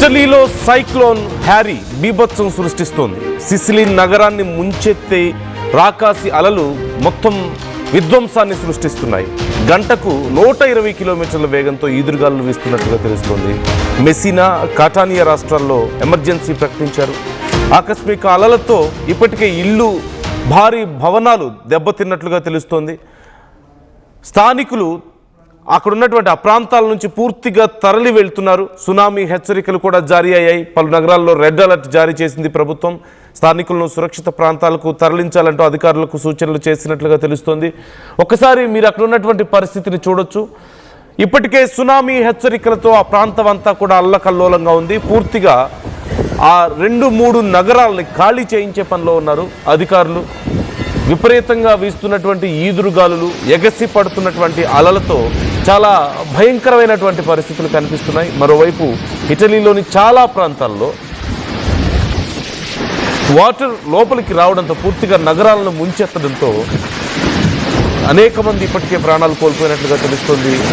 ఇటలీలో cyclone Harry బీభత్సం సృష్టిస్తోంది. సిసిలీ నగరాన్ని ముంచెత్తే రాకాసి అలలు మొత్తం విధ్వంసాన్ని సృష్టిస్తున్నాయి. గంటకు 120 కిలోమీటర్ల వేగంతో ఈదురుగాలులు వీస్తున్నట్లుగా తెలుస్తోంది. మెసినా, కాటానియా రాష్ట్రాల్లో ఎమర్జెన్సీ ప్రకటించారు. ఆకస్మిక అలలతో ఇప్పటికే ఇల్లు, భారీ భవనాలు దెబ్బతిన్నట్లుగా తెలుస్తోంది. స్థానికులు అక్కడ ఉన్నటువంటి ఆ ప్రాంతాల నుంచి పూర్తిగా తరలి వెళ్తున్నారు. సునామీ హెచ్చరికలు కూడా జారీ అయ్యాయి. పలు నగరాల్లో రెడ్ అలర్ట్ జారీ చేసింది ప్రభుత్వం. స్థానికులను సురక్షిత ప్రాంతాలకు తరలించాలంటూ అధికారులకు సూచనలు చేసినట్లుగా తెలుస్తోంది. ఒక్కసారి మీరు అక్కడ ఉన్నటువంటి పరిస్థితిని చూడొచ్చు. ఇప్పటికే సునామీ హెచ్చరికలతో ఆ ప్రాంతం అంతా కూడా అల్లకల్లోలంగా ఉంది. పూర్తిగా ఆ 2-3 నగరాలని ఖాళీ చేయించే పనిలో ఉన్నారు అధికారులు. విపరీతంగా వీస్తున్నటువంటి ఈదురుగాలులు, ఎగసి పడుతున్నటువంటి అలలతో చాలా భయంకరమైనటువంటి పరిస్థితులు కనిపిస్తున్నాయి. మరోవైపు ఇటలీలోని చాలా ప్రాంతాల్లో వాటర్ లోపలికి రావడంతో పూర్తిగా నగరాలను ముంచెత్తడంతో అనేక మంది ఇప్పటికే ప్రాణాలు కోల్పోయినట్లుగా తెలుస్తోంది.